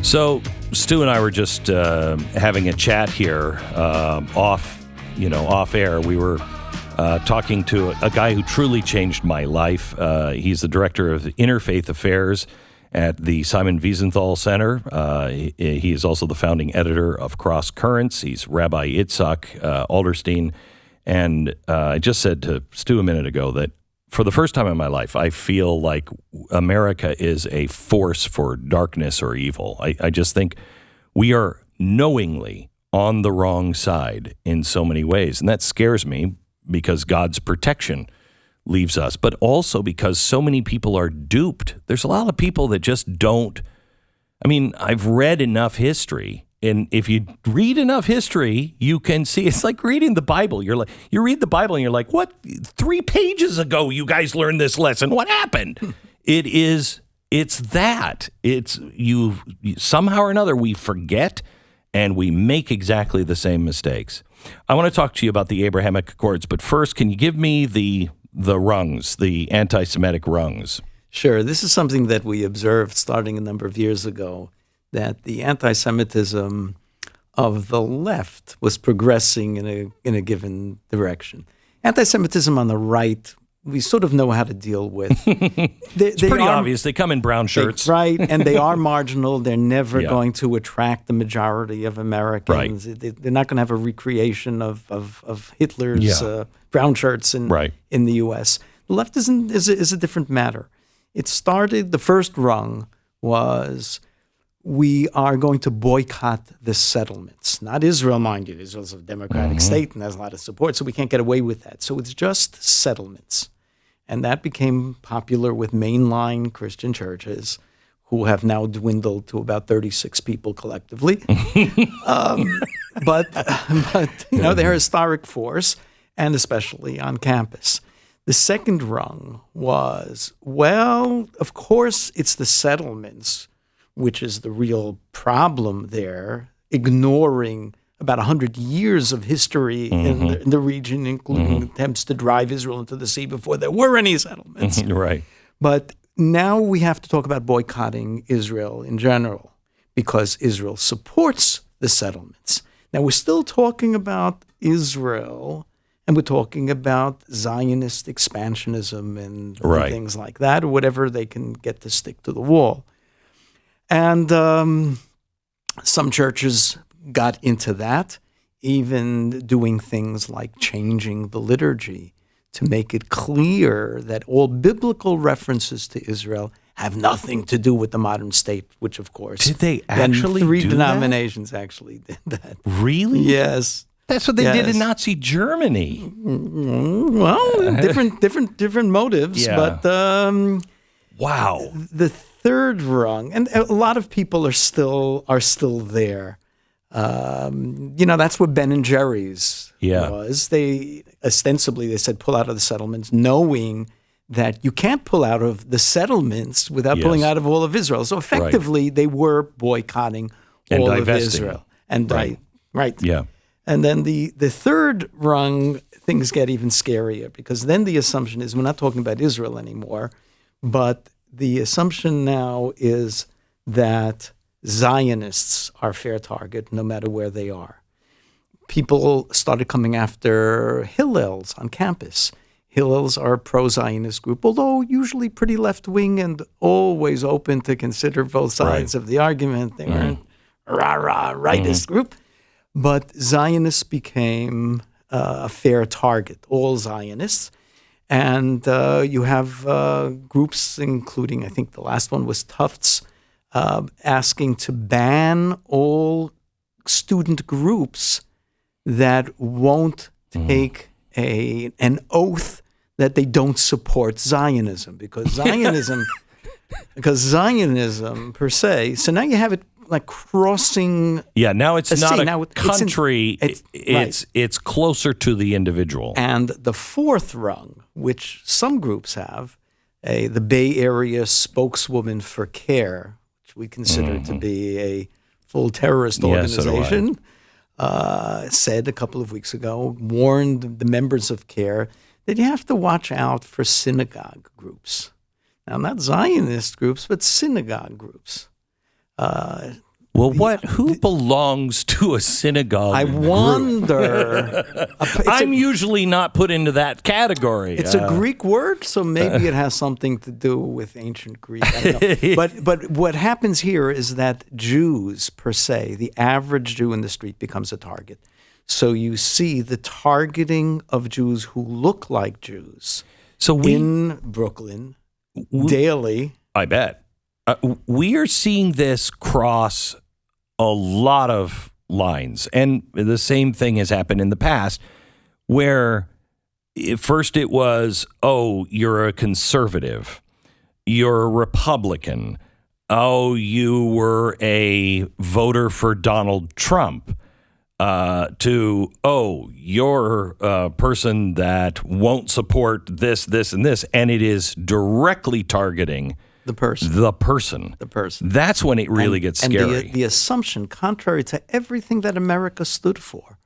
So Stu and I were just having a chat here off air. We were talking to a guy who truly changed my life. He's the director of Interfaith Affairs at the Simon Wiesenthal Center. He is also the founding editor of Cross Currents. He's Rabbi Yitzchok Adlerstein. And I just said to Stu a minute ago that for the first time in my life, I feel like America is a force for darkness or evil. I just think we are knowingly on the wrong side in so many ways. And that scares me because God's protection leaves us, but also because so many people are duped. There's a lot of people that just don't. I mean, I've read enough history. And if you read enough history, you can see it's like reading the Bible. You read the Bible and you're like, what? 3 pages ago, you guys learned this lesson. What happened? It's you somehow or another, we forget and we make exactly the same mistakes. I want to talk to you about the Abrahamic Accords, but first, can you give me the rungs, the anti-Semitic rungs? Sure. This is something that we observed starting a number of years ago, that the anti-Semitism of the left was progressing in a given direction. Anti-Semitism on the right, we sort of know how to deal with. It's pretty obvious. They come in brown shirts. Right, and they are marginal. They're never going to attract the majority of Americans. Right. They're not going to have a recreation of Hitler's brown shirts in the U.S. The left is a different matter. It started, the first rung was, we are going to boycott the settlements. Not Israel, mind you. Israel's a democratic state and has a lot of support, so we can't get away with that. So it's just settlements. And that became popular with mainline Christian churches, who have now dwindled to about 36 people collectively. But they're a historic force, and especially on campus. The second rung was, well, of course it's the settlements, which is the real problem there, ignoring about 100 years of history in the region, including attempts to drive Israel into the sea before there were any settlements. Right. But now we have to talk about boycotting Israel in general, because Israel supports the settlements. Now, we're still talking about Israel, and we're talking about Zionist expansionism and things like that, or whatever they can get to stick to the wall. And some churches got into that, even doing things like changing the liturgy to make it clear that all biblical references to Israel have nothing to do with the modern state, which, of course, did they actually do that? 3 denominations actually did that. Really? Yes. That's what they did in Nazi Germany. Well, different motives, but wow. The third rung, and a lot of people are still there. That's what Ben and Jerry's was. They ostensibly said pull out of the settlements, knowing that you can't pull out of the settlements without pulling out of all of Israel. So effectively, they were boycotting all of Israel. And right. Yeah. And then the third rung, things get even scarier, because then the assumption is we're not talking about Israel anymore, but the assumption now is that Zionists are fair target no matter where they are. People started coming after Hillels on campus. Hillels are a pro-Zionist group, although usually pretty left-wing and always open to consider both sides of the argument. They weren't rah-rah rightist group. But Zionists became a fair target, all Zionists. And you have groups, including, I think the last one was Tufts, asking to ban all student groups that won't take an oath that they don't support Zionism, because Zionism per se. So now you have it like crossing. Yeah, now it's not a country. It's closer to the individual. And the fourth rung, which some groups have, the Bay Area spokeswoman for CARE, which we consider to be a full terrorist organization, said a couple of weeks ago, warned the members of CARE that you have to watch out for synagogue groups. Now, not Zionist groups, but synagogue groups. Well, who belongs to a synagogue? I wonder. I'm usually not put into that category. It's a Greek word, so maybe it has something to do with ancient Greek. I don't know. But what happens here is that Jews, per se, the average Jew in the street becomes a target. So you see the targeting of Jews who look like Jews in Brooklyn daily. I bet. We are seeing this cross a lot of lines. And the same thing has happened in the past where first it was, oh, you're a conservative. You're a Republican. Oh, you were a voter for Donald Trump. To, oh, you're a person that won't support this, and this. And it is directly targeting the person. That's when it really gets scary. And the assumption, contrary to everything that America stood for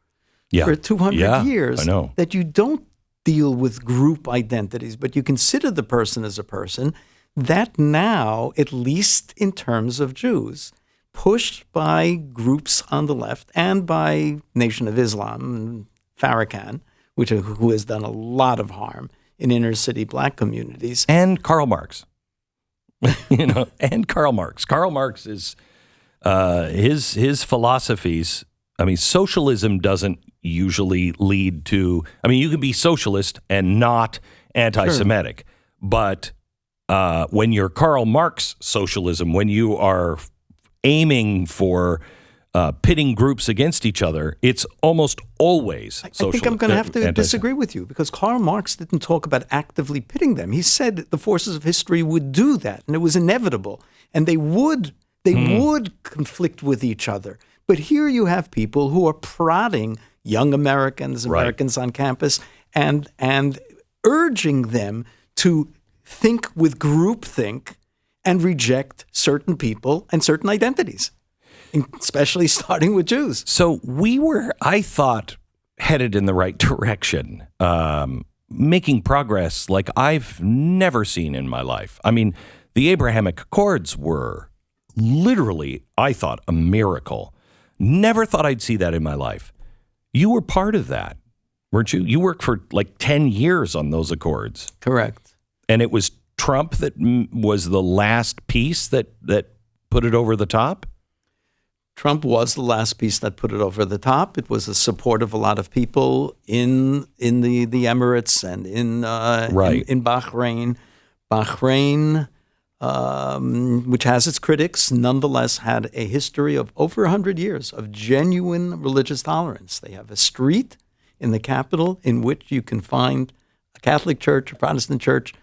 200 years, I know. that you don't deal with group identities, but you consider the person as a person, that now, at least in terms of Jews, pushed by groups on the left and by Nation of Islam, Farrakhan, who has done a lot of harm in inner city black communities. And Karl Marx. And Karl Marx. Karl Marx is his philosophies. I mean, socialism doesn't usually lead to. I mean, you can be socialist and not anti-Semitic, but when you're Karl Marx socialism, when you are aiming for pitting groups against each other, it's almost always social. I think I'm going to have to disagree with you because Karl Marx didn't talk about actively pitting them. He said the forces of history would do that, and it was inevitable, and they would conflict with each other. But here you have people who are prodding young Americans on campus, and urging them to think with groupthink and reject certain people and certain identities, especially starting with Jews. So we were, I thought, headed in the right direction, making progress like I've never seen in my life. I mean, the Abrahamic Accords were literally, I thought, a miracle. Never thought I'd see that in my life. You were part of that, weren't you? You worked for like 10 years on those accords. Correct. And it was Trump that was the last piece that put it over the top? Trump was the last piece that put it over the top. It was the support of a lot of people in the Emirates and in Bahrain. Bahrain, which has its critics, nonetheless had a history of over 100 years of genuine religious tolerance. They have a street in the capital in which you can find a Catholic church, a Protestant church,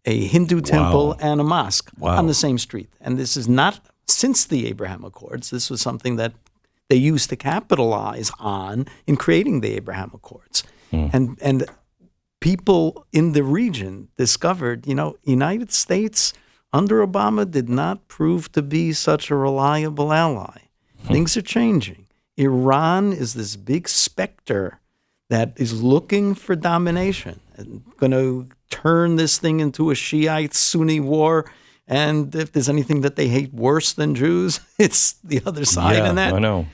a Hindu temple, and a mosque on the same street. And this is not since the Abraham Accords. This was something that they used to capitalize on in creating the Abraham Accords. And people in the region discovered, United States under Obama did not prove to be such a reliable ally. Things are changing. Iran is this big specter that is looking for domination and going to turn this thing into a Shiite-Sunni war. And if there's anything that they hate worse than Jews, it's the other side in that. I know.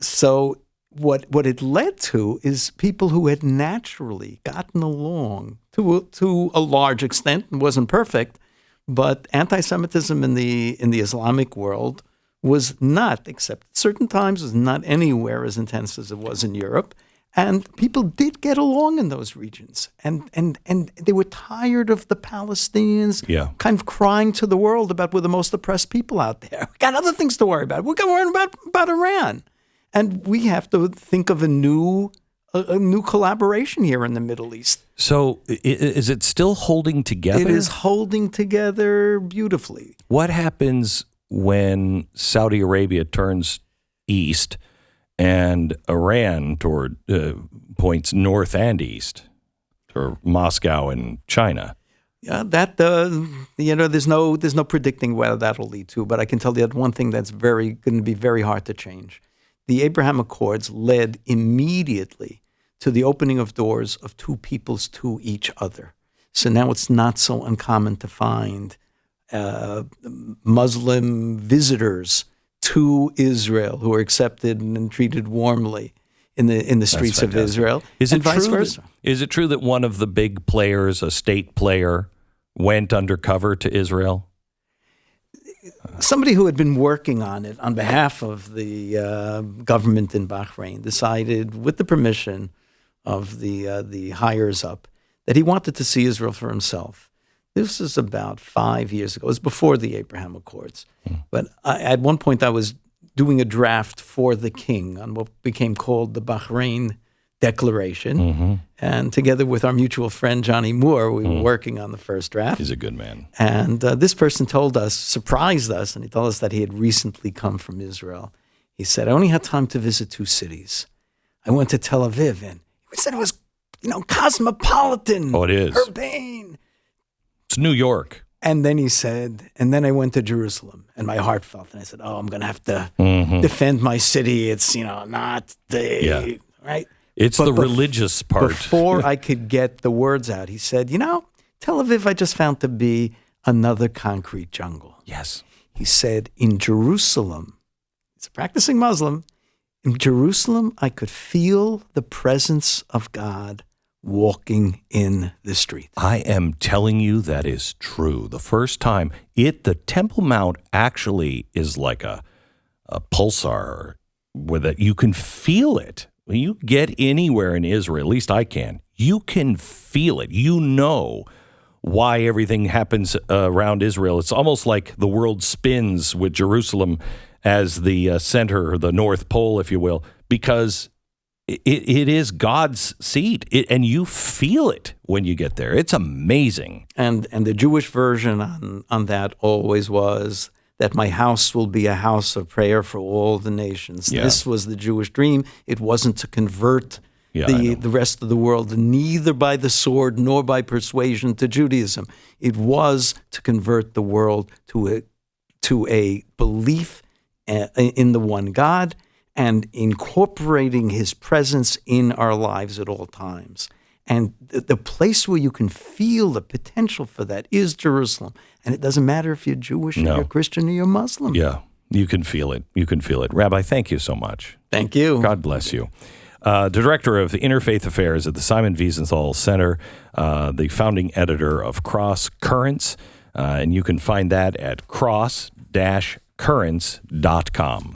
So what it led to is people who had naturally gotten along to a large extent and wasn't perfect, but anti-Semitism in the Islamic world was not, except at certain times, was not anywhere as intense as it was in Europe. And people did get along in those regions. And they were tired of the Palestinians kind of crying to the world about we're the most oppressed people out there. We got other things to worry about. We're going to worry about Iran. And we have to think of a new collaboration here in the Middle East. So is it still holding together? It is holding together beautifully. What happens when Saudi Arabia turns east and Iran toward points north and east, or Moscow and China? Yeah, that there's no predicting where that'll lead to. But I can tell you that one thing that's going to be very hard to change. The Abraham Accords led immediately to the opening of doors of two peoples to each other. So now it's not so uncommon to find Muslim visitors to Israel, who are accepted and treated warmly in the streets of Israel, and vice versa. Is it true that one of the big players, a state player, went undercover to Israel? Somebody who had been working on it on behalf of the government in Bahrain decided, with the permission of the higher up, that he wanted to see Israel for himself. This is about 5 years ago. It was before the Abraham Accords. But at one point I was doing a draft for the king on what became called the Bahrain Declaration. And together with our mutual friend Johnny Moore, we were working on the first draft. He's a good man. And this person surprised us, and he told us that he had recently come from Israel. He said, I only had time to visit 2 cities. I went to Tel Aviv, and he said it was, cosmopolitan. Oh, it is. Urbane. It's New York. And then he said, and then I went to Jerusalem, and my heart felt, and I said, I'm going to have to defend my city. It's, not the, right? It's the religious part. Before I could get the words out, he said, Tel Aviv I just found to be another concrete jungle. Yes. He said, in Jerusalem, he's a practicing Muslim, in Jerusalem I could feel the presence of God walking in the street. I am telling you that is true. The first time, the Temple Mount actually is like a pulsar where that you can feel it. When you get anywhere in Israel, at least I can, you can feel it. You know why everything happens around Israel. It's almost like the world spins with Jerusalem as the center, or the North Pole, if you will, because it is God's seat, and you feel it when you get there. It's amazing. And the Jewish version on that always was that my house will be a house of prayer for all the nations. Yeah. This was the Jewish dream. It wasn't to convert the rest of the world, neither by the sword nor by persuasion to Judaism. It was to convert the world to a belief in the one God and incorporating his presence in our lives at all times. And the place where you can feel the potential for that is Jerusalem. And it doesn't matter if you're Jewish or you're Christian or you're Muslim. Yeah, you can feel it. You can feel it. Rabbi, thank you so much. Thank you. God bless you. Director of the Interfaith Affairs at the Simon Wiesenthal Center, the founding editor of Cross Currents, and you can find that at cross-currents.com.